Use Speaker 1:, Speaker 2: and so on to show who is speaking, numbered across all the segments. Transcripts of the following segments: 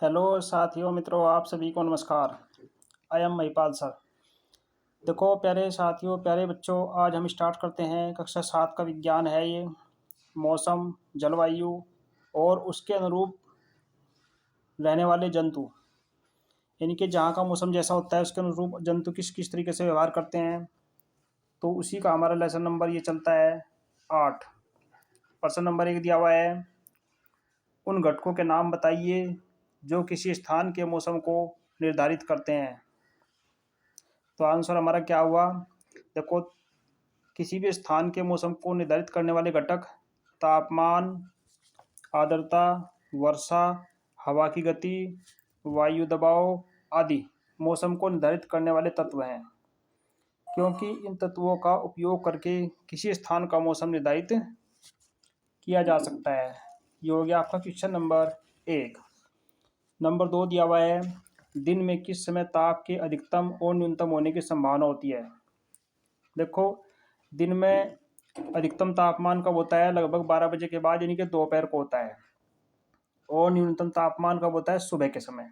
Speaker 1: Hello साथियों मित्रों, आप सभी को नमस्कार। I am Mahipal sir. देखो प्यारे साथियों, प्यारे बच्चों, आज हम स्टार्ट करते हैं कक्षा 7 का विज्ञान है ये। मौसम, जलवायु और उसके अनुरूप रहने वाले जंतु, यानी कि जहाँ का मौसम जैसा होता है उसके अनुरूप जंतु किस किस तरीके से व्यवहार करते हैं। तो उसी का हमारा लेसन नंबर ये चलता है 8। प्रश्न नंबर 1 दिया हुआ है, उन घटकों के नाम बताइए जो किसी स्थान के मौसम को निर्धारित करते हैं। तो आंसर हमारा क्या हुआ? देखो, किसी भी स्थान के मौसम को निर्धारित करने वाले घटक तापमान, आर्द्रता, वर्षा, हवा की गति, वायु दबाव आदि मौसम को निर्धारित करने वाले तत्व हैं, क्योंकि इन तत्वों का उपयोग करके किसी स्थान का मौसम निर्धारित किया जा सकता है। ये हो गया आपका क्वेश्चन नंबर 1। नंबर 2 दिया हुआ है, दिन में किस समय ताप के अधिकतम और न्यूनतम होने की संभावना होती है। देखो, दिन में अधिकतम तापमान कब होता है? लगभग 12 बजे के बाद, यानी कि दोपहर को होता है। और न्यूनतम तापमान कब होता है? सुबह के समय।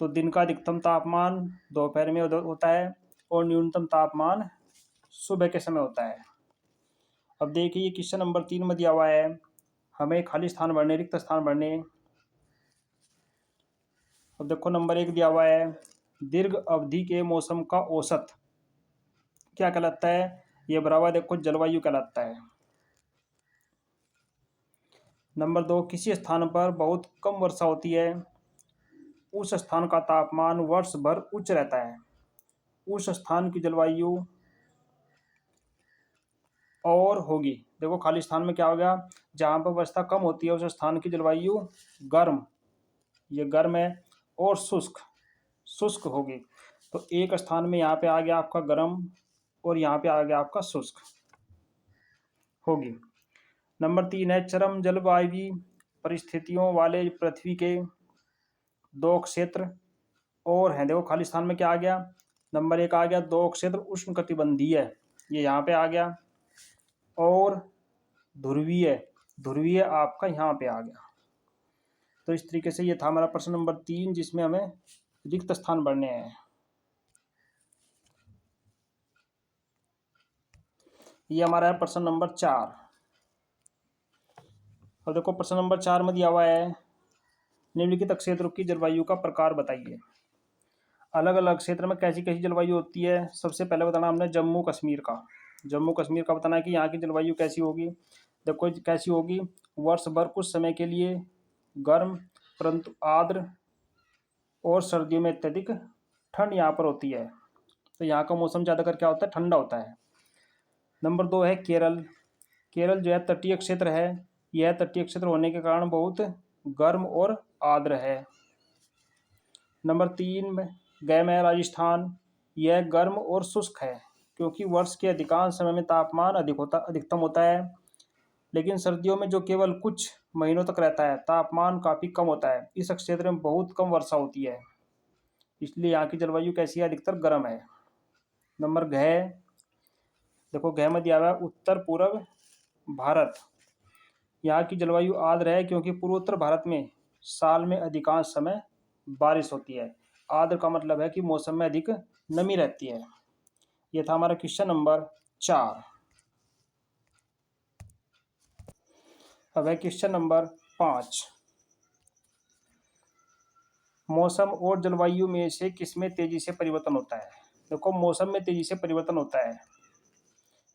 Speaker 1: तो दिन का अधिकतम तापमान दोपहर में होता है और न्यूनतम तापमान सुबह के समय होता है। अब देखिए, क्वेश्चन नंबर 3 में दिया हुआ है, हमें खाली स्थान भरने, रिक्त स्थान भरने। अब देखो, नंबर 1 दिया हुआ है, दीर्घ अवधि के मौसम का औसत क्या कहलाता है? ये बराबर देखो जलवायु कहलाता है। नंबर 2, किसी स्थान पर बहुत कम वर्षा होती है, उस स्थान का तापमान वर्ष भर उच्च रहता है। उस स्थान की जलवायु और होगी। देखो, खाली स्थान में क्या हो गया? जहाँ पर वर्षा कम होती है उस स्थान की जलवायु गर्म, ये गर्म है, और शुष्क, शुष्क होगी। तो एक स्थान में यहाँ पे आ गया आपका गर्म और यहाँ पे आ गया आपका शुष्क होगी। नंबर 3 है, चरम जलवायु परिस्थितियों वाले पृथ्वी के 2 क्षेत्र और हैं। देखो, खाली स्थान में क्या आ गया? नंबर 1 आ गया 2 क्षेत्र उष्णकटिबंधीय, ये यहाँ पे आ गया, और ध्रुवीय, ध्रुवीय आपका यहाँ पे आ गया। तो इस तरीके से ये था हमारा प्रश्न नंबर 3, जिसमें हमें रिक्त स्थान भरने हैं। ये हमारा है प्रश्न नंबर 4। और देखो, प्रश्न नंबर 4 में दिया हुआ है, निम्नलिखित क्षेत्रों की जलवायु का प्रकार बताइए। अलग अलग क्षेत्र में कैसी कैसी जलवायु होती है? सबसे पहले बताना हमने जम्मू कश्मीर का। जम्मू कश्मीर का बताना है कि यहाँ की जलवायु कैसी होगी। देखो कैसी होगी, वर्ष भर कुछ समय के लिए गर्म परंतु आर्द्र, और सर्दियों में अत्यधिक ठंड यहाँ पर होती है। तो यहाँ का मौसम ज़्यादातर क्या होता है? ठंडा होता है। नंबर 2 है केरल। केरल जो है तटीय क्षेत्र है, यह तटीय क्षेत्र होने के कारण बहुत गर्म और आर्द्र है। नंबर 3 में गया मैं राजस्थान, यह गर्म और शुष्क है, क्योंकि वर्ष के अधिकांश समय में तापमान अधिकतम होता है, लेकिन सर्दियों में जो केवल कुछ महीनों तक रहता है तापमान काफ़ी कम होता है। इस क्षेत्र में बहुत कम वर्षा होती है, इसलिए यहाँ की जलवायु कैसी है? अधिकतर गर्म है। नंबर घ, देखो घ में दिया हुआ है उत्तर पूर्व भारत, यहाँ की जलवायु आर्द्र है, क्योंकि पूर्वोत्तर भारत में साल में अधिकांश समय बारिश होती है। आर्द्र का मतलब है कि मौसम में अधिक नमी रहती है। यह था हमारा क्वेश्चन नंबर 4। अब है क्वेश्चन नंबर 5, मौसम और जलवायु में से किसमें तेजी से परिवर्तन होता है? देखो, मौसम में तेजी से परिवर्तन होता है,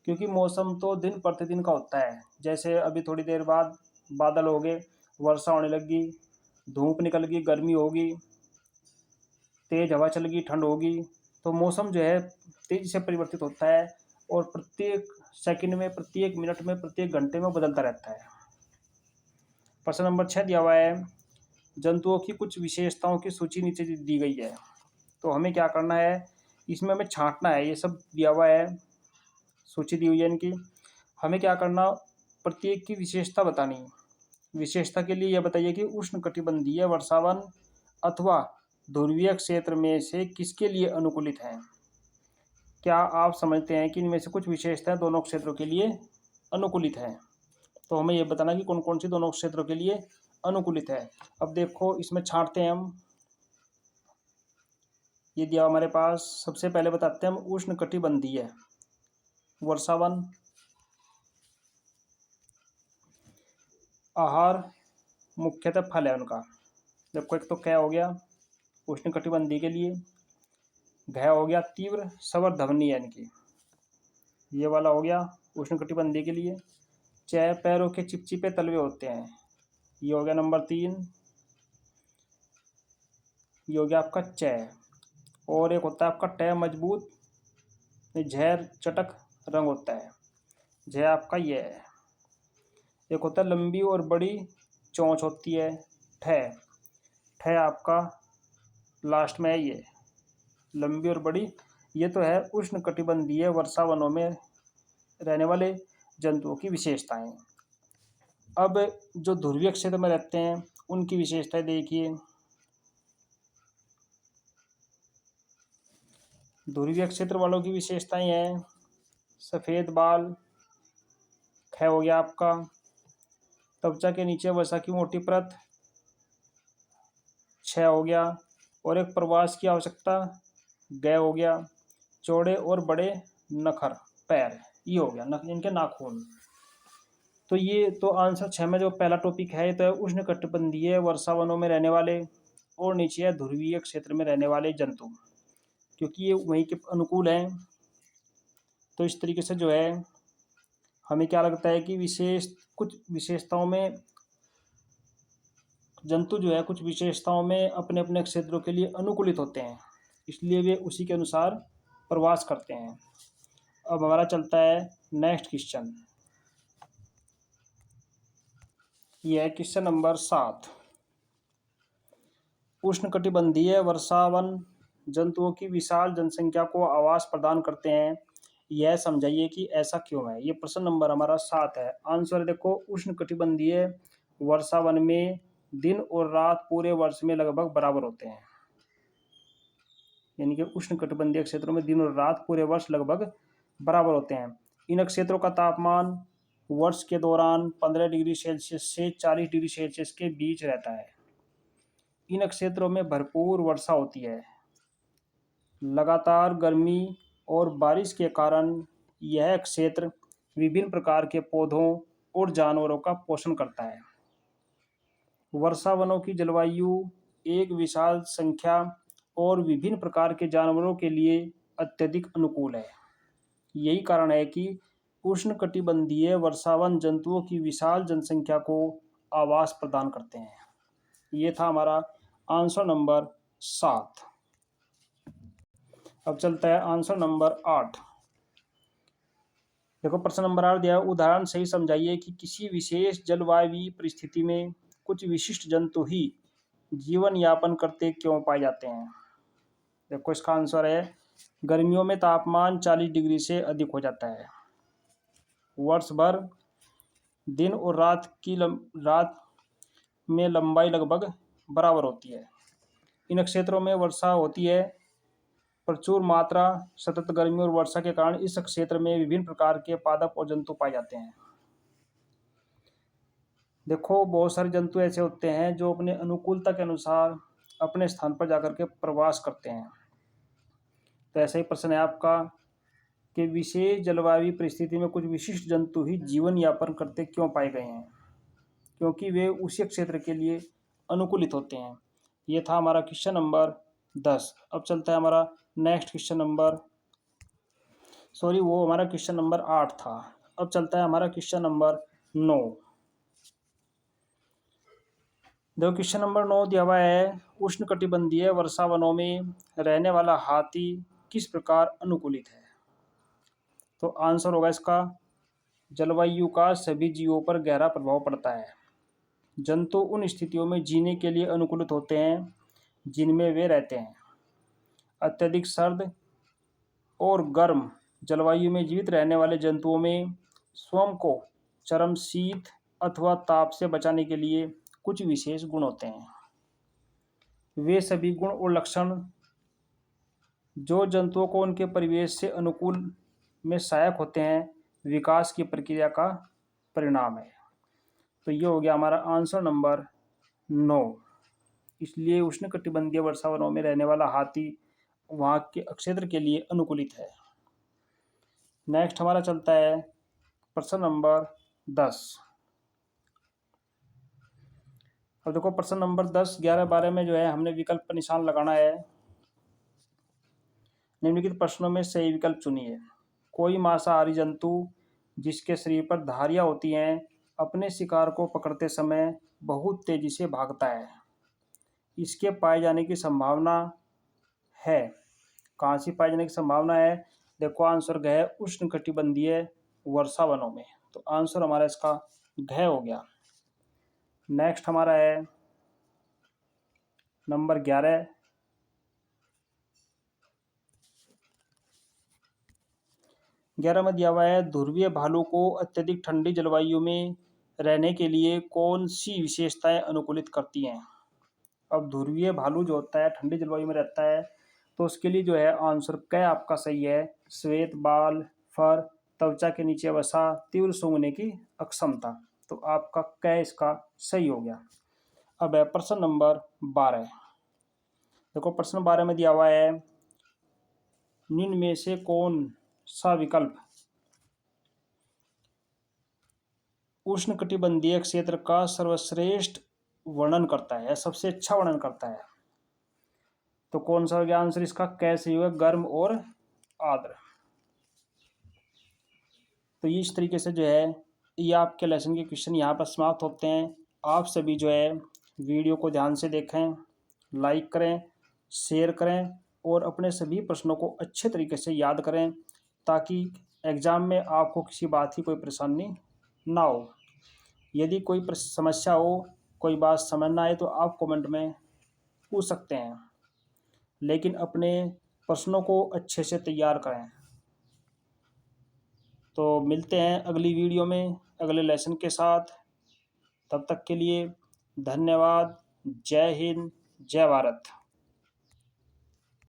Speaker 1: क्योंकि मौसम तो दिन प्रतिदिन का होता है। जैसे अभी थोड़ी देर बाद बादल हो गए, वर्षा होने लगी, धूप निकल गई, गर्मी होगी, तेज हवा चल गई, ठंड होगी। तो मौसम जो है तेजी से परिवर्तित होता है, और प्रत्येक सेकंड में, प्रत्येक मिनट में, प्रत्येक घंटे में बदलता रहता है। प्रश्न नंबर 6 दिया हुआ है, जंतुओं की कुछ विशेषताओं की सूची नीचे दी गई है। तो हमें क्या करना है? इसमें हमें छांटना है। ये सब दिया हुआ है, सूची दी हुई है इनकी। हमें क्या करना? प्रत्येक की विशेषता बतानी। विशेषता के लिए यह बताइए कि उष्णकटिबंधीय वर्षावन अथवा ध्रुवीय क्षेत्र में से किसके लिए अनुकूलित है। क्या आप समझते हैं कि इनमें से कुछ विशेषताएं दोनों क्षेत्रों के लिए अनुकूलित हैं? तो हमें यह बताना कि कौन कौन सी दोनों क्षेत्रों के लिए अनुकूलित है। अब देखो इसमें छांटते हैं हम। ये दिया हमारे पास, सबसे पहले बताते हैं हम उष्णकटिबंधीय वर्षावन आहार मुख्यतः फल है उनका। देखो एक तो क्या हो गया उष्णकटिबंधीय के लिए, घ हो गया तीव्र संवर्धनीय यानी कि ये वाला हो गया उष्णकटिबंधीय के लिए। च पैरों के चिपचिपे तलवे होते हैं, ये हो गया नंबर 3। ये हो गया आपका च। और एक होता है आपका ट मजबूत झैर चटक रंग होता है, झ आपका ये है। एक होता है लंबी और बड़ी चोंच होती है, ठ। ठ आपका लास्ट में है ये लंबी और बड़ी। ये तो है उष्णकटिबंधीय वर्षावनों में रहने वाले जंतुओं की विशेषताएं। अब जो ध्रुवीय क्षेत्र में रहते हैं उनकी विशेषताएं देखिए। ध्रुवीय क्षेत्र वालों की विशेषताएं हैं सफ़ेद बाल, ख हो गया आपका त्वचा के नीचे वसा की मोटी परत, छ हो गया और एक प्रवास की आवश्यकता, ग हो गया चौड़े और बड़े नखर पैर, ये हो गया इनके नाखून। तो ये तो आंसर 6 में जो पहला टॉपिक है तो उष्णकटिबंधीय वर्षावनों में रहने वाले और नीचे है ध्रुवीय क्षेत्र में रहने वाले जंतु, क्योंकि ये वहीं के अनुकूल हैं। तो इस तरीके से जो है हमें क्या लगता है कि कुछ विशेषताओं में जंतु जो है कुछ विशेषताओं में अपने अपने क्षेत्रों के लिए अनुकूलित होते हैं, इसलिए वे उसी के अनुसार प्रवास करते हैं। अब हमारा चलता है नेक्स्ट क्वेश्चन। यह है क्वेश्चन नंबर 7। उष्णकटिबंधीय वर्षावन जंतुओं की विशाल जनसंख्या को आवास प्रदान करते हैं, यह समझाइए कि ऐसा क्यों है। ये प्रश्न नंबर हमारा 7 है। आंसर देखो उष्णकटिबंधीय वर्षावन में दिन और रात पूरे वर्ष में लगभग बराबर होते हैं, यानी कि उष्णकटिबंधीय क्षेत्रों में दिन और रात पूरे वर्ष लगभग बराबर होते हैं। इन क्षेत्रों का तापमान वर्ष के दौरान 15 डिग्री सेल्सियस से 40 डिग्री सेल्सियस के बीच रहता है। इन क्षेत्रों में भरपूर वर्षा होती है। लगातार गर्मी और बारिश के कारण यह क्षेत्र विभिन्न प्रकार के पौधों और जानवरों का पोषण करता है। वर्षावनों की जलवायु एक विशाल संख्या और विभिन्न प्रकार के जानवरों के लिए अत्यधिक अनुकूल है। यही कारण है कि उष्णकटिबंधीय वर्षावन जंतुओं की विशाल जनसंख्या को आवास प्रदान करते हैं। ये था हमारा आंसर नंबर 7। अब चलता है आंसर नंबर 8। देखो प्रश्न नंबर 8 दिया है, उदाहरण सही समझाइए कि किसी विशेष जलवायु परिस्थिति में कुछ विशिष्ट जंतु ही जीवन यापन करते क्यों पाए जाते हैं। देखो इसका आंसर है गर्मियों में तापमान 40 डिग्री से अधिक हो जाता है। वर्ष भर दिन और रात में लंबाई लगभग बराबर होती है। इन क्षेत्रों में वर्षा होती है प्रचुर मात्रा। सतत गर्मी और वर्षा के कारण इस क्षेत्र में विभिन्न प्रकार के पादप और जंतु पाए जाते हैं। देखो बहुत सारे जंतु ऐसे होते हैं जो अपने अनुकूलता के अनुसार अपने स्थान पर जाकर के प्रवास करते हैं। तो ऐसा ही प्रश्न है आपका कि विशेष जलवायु परिस्थिति में कुछ विशिष्ट जंतु ही जीवन यापन करते क्यों पाए गए हैं, क्योंकि वे उसी क्षेत्र के लिए अनुकूलित होते हैं। ये था हमारा क्वेश्चन नंबर 10। अब चलता है हमारा नेक्स्ट क्वेश्चन नंबर, वो हमारा क्वेश्चन नंबर 8 था। अब चलता है हमारा क्वेश्चन नंबर 9। देखो क्वेश्चन नंबर 9 दिया हुआ है, उष्णकटिबंधीय वर्षावनों में रहने वाला हाथी किस प्रकार अनुकूलित है। तो आंसर होगा इसका जलवायु का सभी जीवों पर गहरा प्रभाव पड़ता है। जंतु उन स्थितियों में जीने के लिए अनुकूलित होते हैं जिनमें वे रहते हैं। अत्यधिक सर्द और गर्म जलवायु में जीवित रहने वाले जंतुओं में स्वयं को चरम शीत अथवा ताप से बचाने के लिए कुछ विशेष गुण होते हैं। वे सभी गुण और लक्षण जो जंतुओं को उनके परिवेश से अनुकूल में सहायक होते हैं विकास की प्रक्रिया का परिणाम है। तो ये हो गया हमारा आंसर नंबर नो। इसलिए उष्णकटिबंधीय वर्षावनों में रहने वाला हाथी वहाँ के क्षेत्र के लिए अनुकूलित है। नेक्स्ट हमारा चलता है प्रश्न नंबर 10। अब देखो प्रश्न नंबर 10, 11, 12 में जो है हमने विकल्प पर निशान लगाना है। निम्नलिखित प्रश्नों में सही विकल्प चुनिए। कोई मांसाहारी जंतु जिसके शरीर पर धारियां होती हैं अपने शिकार को पकड़ते समय बहुत तेजी से भागता है। इसके पाए जाने की संभावना है। कहाँ से पाए जाने की संभावना है? देखो आंसर घ है उष्णकटिबंधीय वर्षावनों में। तो आंसर हमारा इसका घ हो गया। नेक्स्ट हमारा है नंबर 11। में दिया हुआ है ध्रुवीय भालू को अत्यधिक ठंडी जलवायु में रहने के लिए कौन सी विशेषताएं अनुकूलित करती हैं। अब ध्रुवीय भालू जो होता है ठंडी जलवायु में रहता है, तो उसके लिए जो है आंसर क आपका सही है। श्वेत बाल, फर, त्वचा के नीचे वसा, तीव्र सूंघने की अक्षमता। तो आपका क इसका सही हो गया। अब है प्रश्न नंबर 12। देखो प्रश्न 12 में दिया हुआ है निम्न में से कौन सा विकल्प उष्णकटिबंधीय क्षेत्र का सर्वश्रेष्ठ वर्णन करता है, सबसे अच्छा वर्णन करता है। तो कौन सा हो गया आंसर इसका? कैसे हुआ? गर्म और आर्द्र। तो इस तरीके से जो है ये आपके लेसन के क्वेश्चन यहाँ पर समाप्त होते हैं। आप सभी जो है वीडियो को ध्यान से देखें, लाइक करें, शेयर करें और अपने सभी प्रश्नों को अच्छे तरीके से याद करें ताकि एग्ज़ाम में आपको किसी बात की कोई परेशानी ना हो। यदि कोई समस्या हो, कोई बात समझ ना आए तो आप कमेंट में पूछ सकते हैं, लेकिन अपने प्रश्नों को अच्छे से तैयार करें। तो मिलते हैं अगली वीडियो में अगले लेसन के साथ। तब तक के लिए धन्यवाद। जय हिंद, जय भारत।